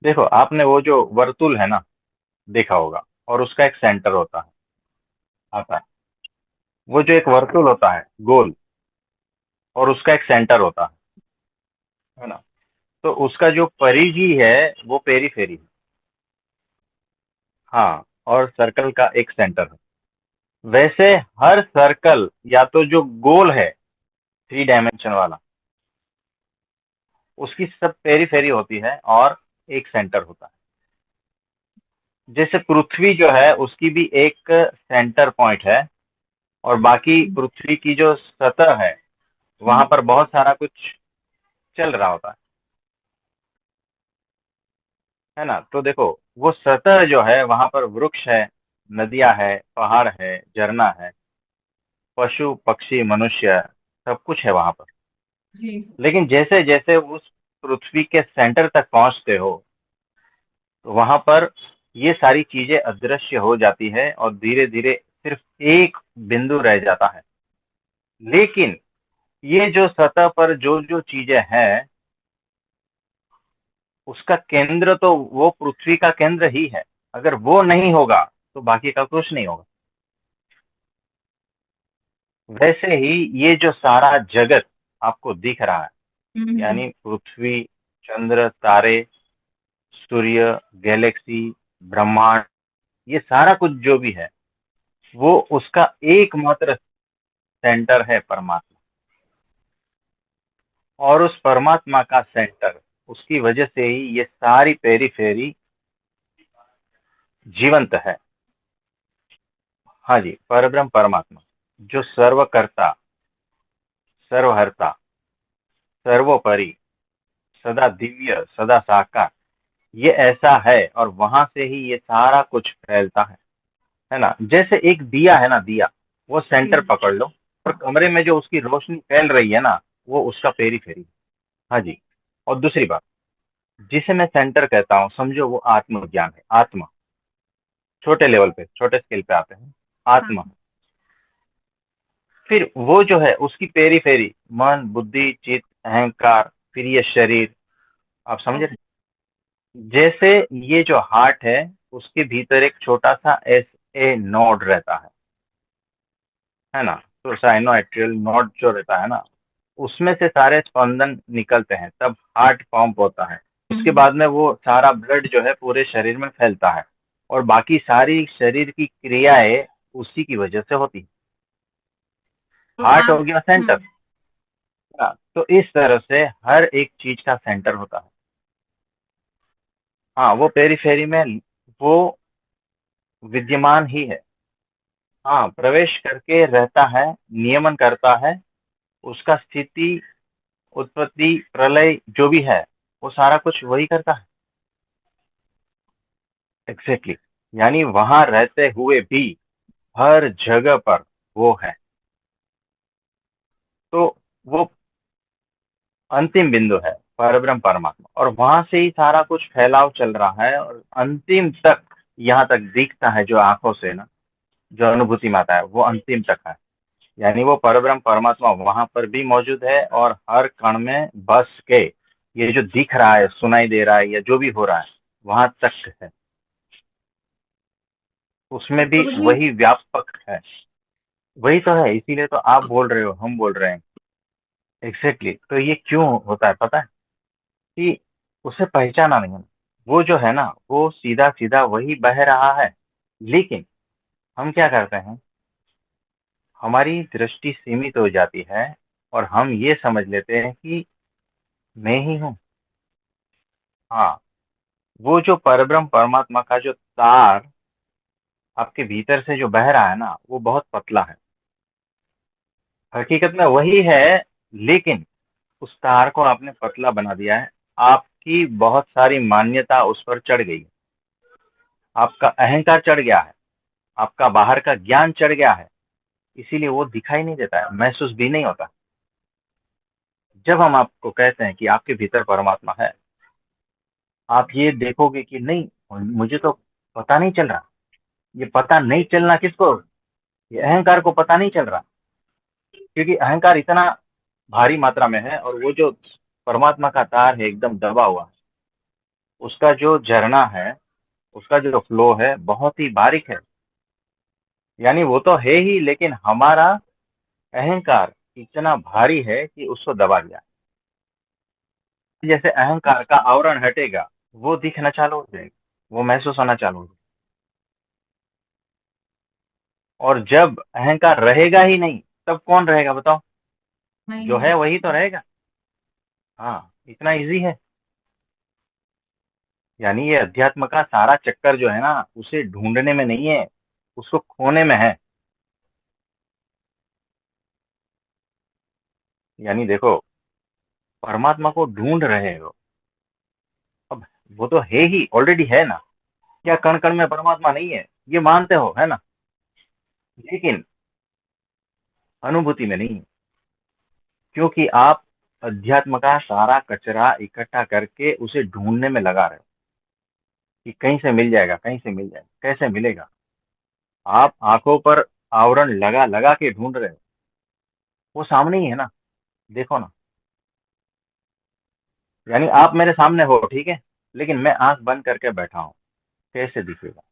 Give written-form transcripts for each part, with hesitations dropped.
देखो, आपने वो जो वर्तुल है ना, देखा होगा, और उसका एक सेंटर होता है, आता है। वो जो एक वर्तुल होता है गोल, और उसका एक सेंटर होता है ना। तो उसका जो परिधि है वो पेरीफेरी है। हाँ, और सर्कल का एक सेंटर है। वैसे हर सर्कल, या तो जो गोल है 3 डायमेंशन वाला, उसकी सब पेरीफेरी होती है और एक सेंटर होता है। जैसे पृथ्वी जो है उसकी भी एक सेंटर पॉइंट है, और बाकी पृथ्वी की जो सतह है वहां हम्म। पर बहुत सारा कुछ चल रहा होता है ना। तो देखो, वो सतह जो है वहां पर वृक्ष है, नदियां है, पहाड़ है, झरना है, पशु पक्षी मनुष्य, सब कुछ है वहां पर। जी। लेकिन जैसे जैसे उस पृथ्वी के सेंटर तक पहुंचते हो, तो वहां पर ये सारी चीजें अदृश्य हो जाती है और धीरे धीरे सिर्फ एक बिंदु रह जाता है। लेकिन ये जो सतह पर जो जो चीजें हैं, उसका केंद्र तो वो पृथ्वी का केंद्र ही है। अगर वो नहीं होगा तो बाकी का कुछ नहीं होगा। वैसे ही ये जो सारा जगत आपको दिख रहा है, हम्म। यानी पृथ्वी, चंद्र, तारे, सूर्य, गैलेक्सी, ब्रह्मांड, ये सारा कुछ जो भी है, वो उसका एकमात्र सेंटर है परमात्मा। और उस परमात्मा का सेंटर, उसकी वजह से ही ये सारी पेरीफेरी जीवंत है। हाँ जी, परब्रह्म परमात्मा, जो सर्वकर्ता, सर्वहर्ता, सर्वोपरि, सदा दिव्य, सदा साकार, ये ऐसा है, और वहां से ही ये सारा कुछ फैलता है ना। जैसे एक दिया है ना, दिया, वो सेंटर जी। पकड़ लो, और कमरे में जो उसकी रोशनी फैल रही है ना, वो उसका पेरीफेरी। हाँ जी। और दूसरी बात, जिसे मैं सेंटर कहता हूँ, समझो वो आत्मज्ञान है, आत्मा। छोटे लेवल पे, छोटे स्केल पे आते हैं, हाँ। आत्मा। फिर वो जो है उसकी पेरीफेरी, मन, बुद्धि, चित्त, अहंकार, फिर ये शरीर। आप समझ रहे? ओके। जैसे ये जो हार्ट है, उसके भीतर एक छोटा सा एस ए नोड रहता है ना। तो साइनोएट्रियल नोड जो रहता है ना, उसमें से सारे स्पंदन निकलते हैं, तब हार्ट पंप होता है। उसके हम्म। बाद में वो सारा ब्लड जो है पूरे शरीर में फैलता है, और बाकी सारी शरीर की क्रियाएं उसी की वजह से होती है। तो हार्ट आप। हो गया सेंटर। हम्म। हाँ, तो इस तरह से हर एक चीज का सेंटर होता है। हाँ, वो पेरीफेरी में वो विद्यमान ही है। हाँ, प्रवेश करके रहता है, नियमन करता है। उसका स्थिति, उत्पत्ति, प्रलय जो भी है, वो सारा कुछ वही करता है। Exactly exactly। यानी वहां रहते हुए भी हर जगह पर वो है। तो वो अंतिम बिंदु है, परब्रह्म परमात्मा, और वहां से ही सारा कुछ फैलाव चल रहा है, और अंतिम तक, यहाँ तक दिखता है जो आंखों से ना, जो अनुभूति में आता है, वो अंतिम तक है। यानी वो परब्रह्म परमात्मा वहां पर भी मौजूद है, और हर कण में बस के ये जो दिख रहा है, सुनाई दे रहा है, या जो भी हो रहा है, वहां तक है। उसमें भी तो मुझे। वही व्यापक है। वही तो है, इसीलिए तो आप बोल रहे हो, हम बोल रहे हैं। Exactly exactly। तो ये क्यों होता है पता है? कि उसे पहचाना नहीं है। वो जो है ना, वो सीधा सीधा वही बह रहा है। लेकिन हम क्या करते हैं, हमारी दृष्टि सीमित हो जाती है, और हम ये समझ लेते हैं कि मैं ही हूँ। हाँ, वो जो परब्रह्म परमात्मा का जो तार आपके भीतर से जो बह रहा है ना, वो बहुत पतला है। हकीकत में वही है, लेकिन उस तार को आपने पतला बना दिया है। आपकी बहुत सारी मान्यता उस पर चढ़ गई है। आपका अहंकार चढ़ गया है, आपका बाहर का ज्ञान चढ़ गया है। इसीलिए वो दिखाई नहीं देता है, महसूस भी नहीं होता। जब हम आपको कहते हैं कि आपके भीतर परमात्मा है, आप ये देखोगे कि नहीं, मुझे तो पता नहीं चल रहा। ये पता नहीं चलना किसको? ये अहंकार को पता नहीं चल रहा, क्योंकि अहंकार इतना भारी मात्रा में है, और वो जो परमात्मा का तार है एकदम दबा हुआ है। उसका जो झरना है, उसका जो फ्लो है बहुत ही बारीक है। यानी वो तो है ही, लेकिन हमारा अहंकार इतना भारी है कि उसको दबा दिया। जैसे अहंकार का आवरण हटेगा, वो दिखना चालू हो जाएगा, वो महसूस होना चालू हो जाएगा। और जब अहंकार रहेगा ही नहीं, तब कौन रहेगा बताओ? वही जो है। है वही तो रहेगा। हाँ, इतना इजी है। यानी ये अध्यात्म का सारा चक्कर जो है ना, उसे ढूंढने में नहीं है, उसको खोने में है। यानी देखो, परमात्मा को ढूंढ रहे हो, अब वो तो है ही, ऑलरेडी है ना। क्या कण कण में परमात्मा नहीं है, ये मानते हो, है ना? लेकिन अनुभूति में नहीं है, क्योंकि आप अध्यात्म का सारा कचरा इकट्ठा करके उसे ढूंढने में लगा रहे हो कि कहीं से मिल जाएगा, कहीं से मिल जाएगा। कैसे मिलेगा? आप आंखों पर आवरण लगा लगा के ढूंढ रहे हो, वो सामने ही है ना, देखो ना। यानी आप मेरे सामने हो, ठीक है, लेकिन मैं आंख बंद करके बैठा हूं, कैसे दिखेगा?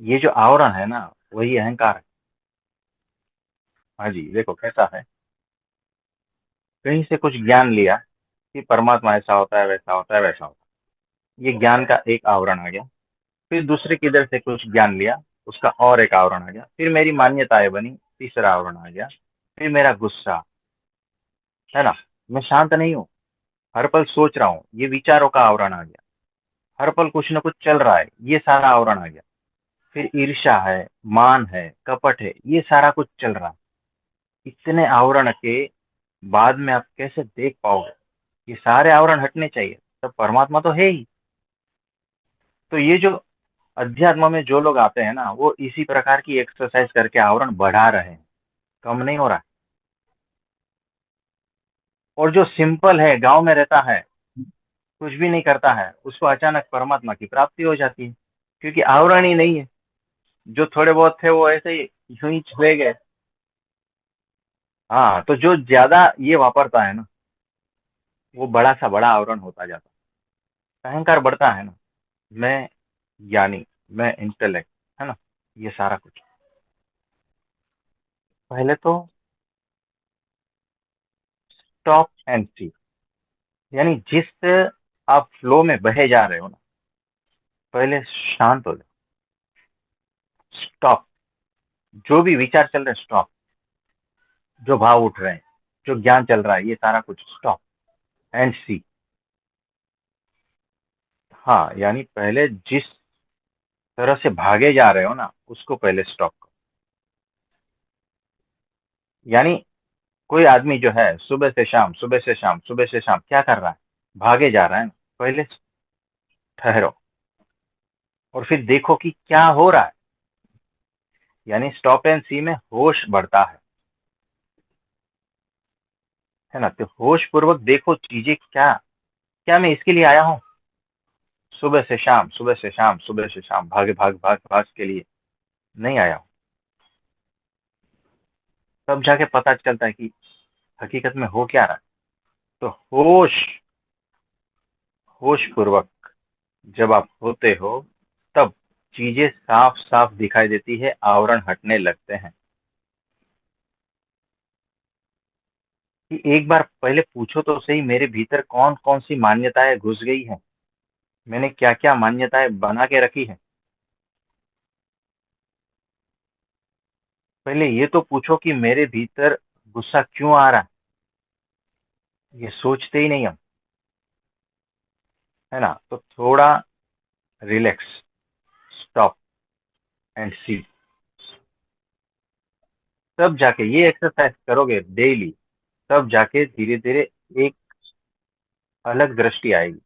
ये जो आवरण है ना, वही अहंकार है। हाँ जी, देखो कैसा है। कहीं से कुछ ज्ञान लिया कि परमात्मा ऐसा होता है, वैसा होता है, वैसा होता है, ये ज्ञान का एक आवरण आ गया। फिर दूसरे किधर से कुछ ज्ञान लिया, उसका और एक आवरण आ गया। फिर मेरी मान्यताएं बनी, तीसरा आवरण आ गया। फिर मेरा गुस्सा, है ना, मैं शांत नहीं हूँ, हर पल सोच रहा हूँ, ये विचारों का आवरण आ गया। हर पल कुछ न कुछ चल रहा है, ये सारा आवरण आ गया। फिर ईर्ष्या है, मान है, कपट है, ये सारा कुछ चल रहा है। इतने आवरण के बाद में आप कैसे देख पाओगे? ये सारे आवरण हटने चाहिए, तब परमात्मा तो है ही। तो ये जो अध्यात्म में जो लोग आते हैं ना, वो इसी प्रकार की एक्सरसाइज करके आवरण बढ़ा रहे हैं, कम नहीं हो रहा है। और जो सिंपल है, गांव में रहता है, कुछ भी नहीं करता है, उसको अचानक परमात्मा की प्राप्ति हो जाती है, क्योंकि आवरण ही नहीं है। जो थोड़े बहुत थे वो ऐसे ही यूं ही चले गए। हाँ, तो जो ज्यादा ये वापरता है ना, वो बड़ा सा बड़ा आवरण होता जाता है, अहंकार बढ़ता है ना। मैं ज्ञानी, मैं इंटेलेक्ट, है ना, ये सारा कुछ। पहले तो स्टॉप एंड सी। यानी जिस आप फ्लो में बहे जा रहे हो ना, पहले शांत हो जाओ। स्टॉप। जो भी विचार चल रहे, स्टॉप। जो भाव उठ रहे हैं, जो ज्ञान चल रहा है, ये सारा कुछ स्टॉप एंड सी। हाँ, यानी पहले जिस तरह से भागे जा रहे हो ना, उसको पहले स्टॉप करो। यानी कोई आदमी जो है सुबह से शाम, सुबह से शाम, सुबह से शाम क्या कर रहा है? भागे जा रहा है ना। पहले ठहरो और फिर देखो कि क्या हो रहा है। यानी स्टॉप एंड सी में होश बढ़ता है ना। तो होश पूर्वक देखो चीजें क्या, क्या मैं इसके लिए आया हूँ? सुबह से शाम, सुबह से शाम, सुबह से शाम भाग भाग भाग भाग के लिए नहीं आया हूँ। तब जाके पता चलता है कि हकीकत में हो क्या रहा है। तो होश, होश पूर्वक जब आप होते हो, तब चीजें साफ साफ दिखाई देती है, आवरण हटने लगते हैं। कि एक बार पहले पूछो तो सही, मेरे भीतर कौन कौन सी मान्यताएं घुस गई हैं, मैंने क्या क्या मान्यताएं बना के रखी है। पहले ये तो पूछो कि मेरे भीतर गुस्सा क्यों आ रहा है। ये सोचते ही नहीं हम, है ना। तो थोड़ा रिलैक्स, स्टॉप एंड सी। तब जाके ये एक्सरसाइज करोगे डेली, तब जाके धीरे धीरे एक अलग दृष्टि आएगी।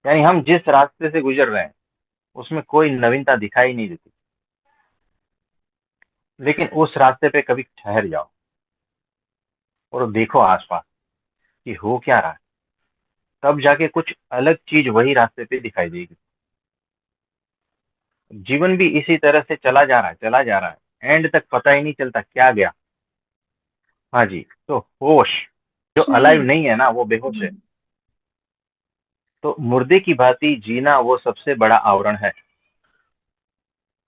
यानी हम जिस रास्ते से गुजर रहे हैं, उसमें कोई नवीनता दिखाई नहीं देती। लेकिन उस रास्ते पे कभी ठहर जाओ और देखो आसपास कि हो क्या रहा है, तब जाके कुछ अलग चीज वही रास्ते पे दिखाई देगी। जीवन भी इसी तरह से चला जा रहा है, चला जा रहा है, एंड तक पता ही नहीं चलता क्या गया। हाँ जी। तो होश, जो कुछ नहीं अलाइव है। नहीं है ना, वो बेहोश है। तो मुर्दे की भांति जीना वो सबसे बड़ा आवरण है।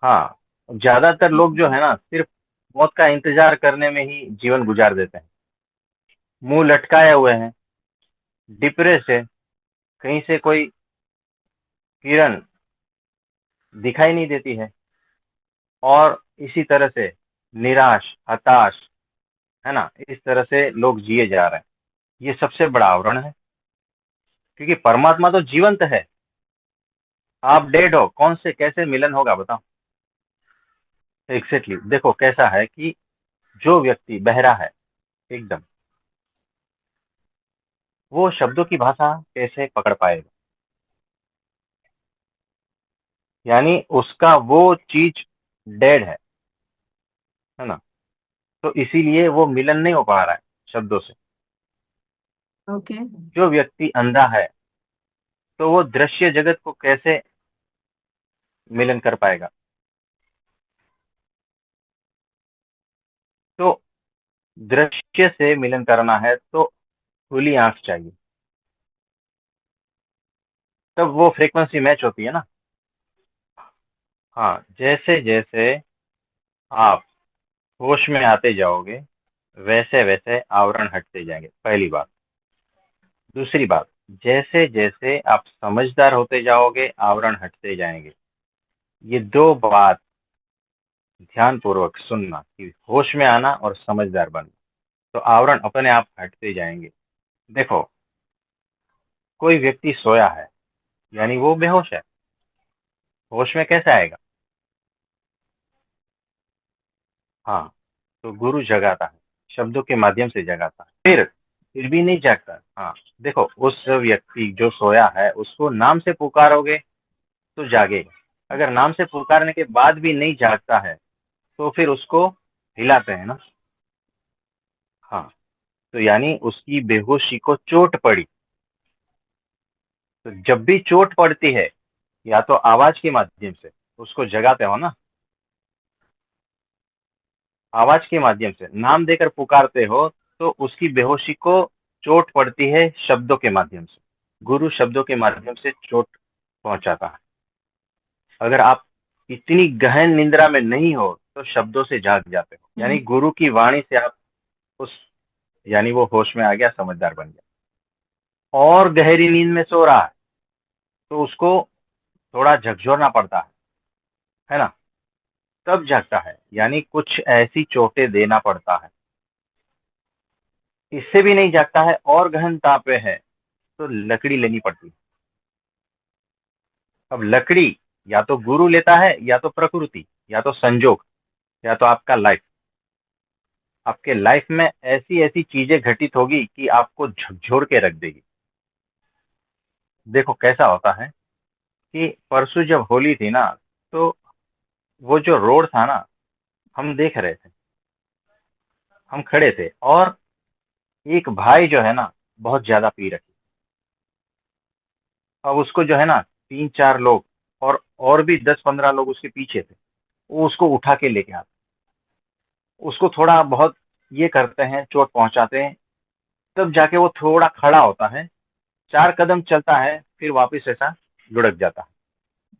हाँ, ज्यादातर लोग जो है ना सिर्फ मौत का इंतजार करने में ही जीवन गुजार देते हैं। मुंह लटकाए हुए हैं, डिप्रेस है, कहीं से कोई किरण दिखाई नहीं देती है, और इसी तरह से निराश, हताश, है ना, इस तरह से लोग जिए जा रहे हैं। ये सबसे बड़ा आवरण है, क्योंकि परमात्मा तो जीवंत है। आप डेड हो, कौन से कैसे मिलन होगा बताओ। एग्जैक्टली देखो कैसा है कि जो व्यक्ति बहरा है एकदम, वो शब्दों की भाषा कैसे पकड़ पाएगा। यानी उसका वो चीज डेड है ना। तो इसीलिए वो मिलन नहीं हो पा रहा है शब्दों से। ओके। जो व्यक्ति अंधा है, तो वो दृश्य जगत को कैसे मिलन कर पाएगा। तो दृश्य से मिलन करना है तो खुली आंख चाहिए, तब वो फ्रीक्वेंसी मैच होती है ना। हाँ, जैसे जैसे आप होश में आते जाओगे, वैसे वैसे आवरण हटते जाएंगे, पहली बात। दूसरी बात, जैसे जैसे आप समझदार होते जाओगे, आवरण हटते जाएंगे। ये दो बात ध्यान पूर्वक सुनना, कि होश में आना और समझदार बनना, तो आवरण अपने आप हटते जाएंगे। देखो, कोई व्यक्ति सोया है, यानी वो बेहोश है, होश में कैसे आएगा। हाँ, तो गुरु जगाता है, शब्दों के माध्यम से जगाता है, फिर भी नहीं जागता। हाँ, देखो उस व्यक्ति जो सोया है उसको नाम से पुकारोगे तो जागेगा। अगर नाम से पुकारने के बाद भी नहीं जागता है, तो फिर उसको हिलाते हैं ना। हाँ, तो यानी उसकी बेहोशी को चोट पड़ी। तो जब भी चोट पड़ती है, या तो आवाज के माध्यम से उसको जगाते हो ना, आवाज के माध्यम से नाम देकर पुकारते हो, तो उसकी बेहोशी को चोट पड़ती है शब्दों के माध्यम से। गुरु शब्दों के माध्यम से चोट पहुंचाता है। अगर आप इतनी गहन निंद्रा में नहीं हो, तो शब्दों से जाग जाते हो, यानी गुरु की वाणी से आप उस, यानी वो होश में आ गया, समझदार बन गया। और गहरी नींद में सो रहा है, तो उसको थोड़ा झकझोरना पड़ता है ना, तब जागता है। यानी कुछ ऐसी चोटें देना पड़ता है, इससे भी नहीं जागता है और गहन ताप है, तो लकड़ी लेनी पड़ती है। अब लकड़ी या तो गुरु लेता है, या तो प्रकृति, या तो संजोग, या तो आपका लाइफ। आपके लाइफ में ऐसी ऐसी चीजें घटित होगी कि आपको झकझोर के रख देगी। देखो कैसा होता है कि परसों जब होली थी ना, तो वो जो रोड था ना, हम देख रहे थे, हम खड़े थे, और एक भाई जो है ना बहुत ज्यादा पी रखी। अब उसको जो है ना तीन चार लोग, और भी 10-15 लोग उसके पीछे थे, वो उसको उठा के लेके आते, उसको थोड़ा बहुत ये करते हैं, चोट पहुंचाते हैं, तब जाके वो थोड़ा खड़ा होता है, 4 कदम चलता है, फिर वापस ऐसा लुढ़क जाता है।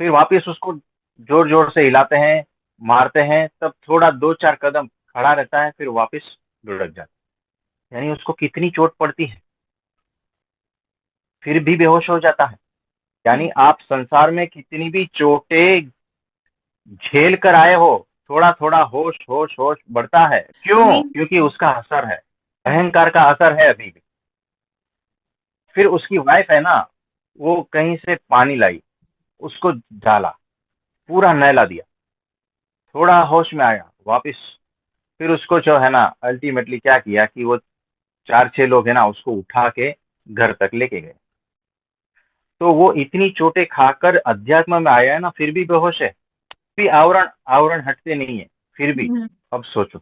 फिर वापस उसको जोर जोर से हिलाते हैं, मारते हैं, तब थोड़ा 2-4 कदम खड़ा रहता है, फिर वापस लुढ़क जाता है। यानी उसको कितनी चोट पड़ती है, फिर भी बेहोश हो जाता है। यानी आप संसार में कितनी भी चोटें झेल कर आए हो, थोड़ा थोड़ा होश होश होश बढ़ता है। तो क्यों? मैं क्योंकि उसका असर है, अहंकार का असर है अभी भी। फिर उसकी वाइफ है ना, वो कहीं से पानी लाई, उसको डाला, पूरा नहला दिया, थोड़ा होश में आया वापिस। फिर उसको जो है ना अल्टीमेटली क्या किया कि वो 4-6 लोग है ना उसको उठा के घर तक लेके गए। तो वो इतनी चोटें खाकर अध्यात्म में आया है ना, फिर भी बेहोश है, भी आवरण आवरण हटते नहीं है, फिर भी। अब सोचो,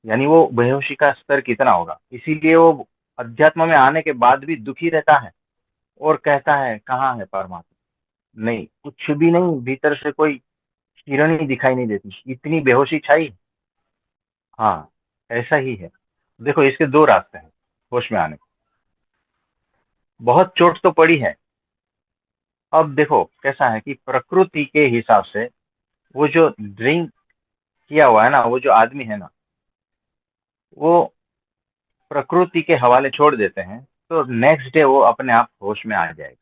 यानी वो बेहोशी का स्तर कितना होगा। इसीलिए वो अध्यात्म में आने के बाद भी दुखी रहता है, और कहता है कहाँ है परमात्मा। नहीं, कुछ भी नहीं, भीतर से कोई किरण ही दिखाई नहीं देती, इतनी बेहोशी छाई। हाँ, ऐसा ही है। देखो इसके दो रास्ते हैं होश में आने के। बहुत चोट तो पड़ी है, अब देखो कैसा है कि प्रकृति के हिसाब से वो जो ड्रिंक किया हुआ है ना, वो जो आदमी है ना, वो प्रकृति के हवाले छोड़ देते हैं, तो नेक्स्ट डे वो अपने आप होश में आ जाएगा।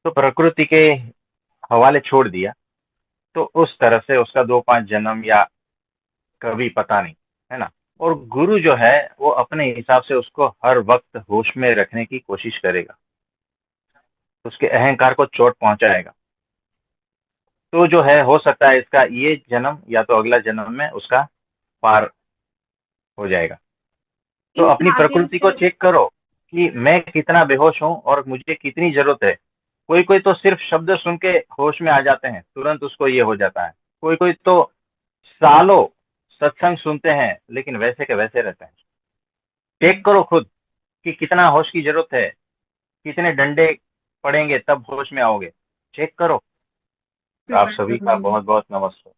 तो प्रकृति के हवाले छोड़ दिया, तो उस तरह से उसका 2-5 जन्म या कभी पता नहीं, है ना। और गुरु जो है वो अपने हिसाब से उसको हर वक्त होश में रखने की कोशिश करेगा, उसके अहंकार को चोट पहुंचाएगा। तो जो है हो सकता है इसका ये जन्म या तो अगला जन्म में उसका पार हो जाएगा। तो इस अपनी नाते प्रकृति को से चेक करो कि मैं कितना बेहोश हूँ और मुझे कितनी जरूरत है। कोई कोई तो सिर्फ शब्द सुन के होश में आ जाते हैं, तुरंत उसको ये हो जाता है। कोई कोई तो सालों सत्संग सुनते हैं लेकिन वैसे के वैसे रहते हैं। चेक करो खुद कि कितना होश की जरूरत है, कितने डंडे पड़ेंगे तब होश में आओगे। चेक करो। आप कृपा सभी प्रभु का जी। बहुत बहुत नमस्कार।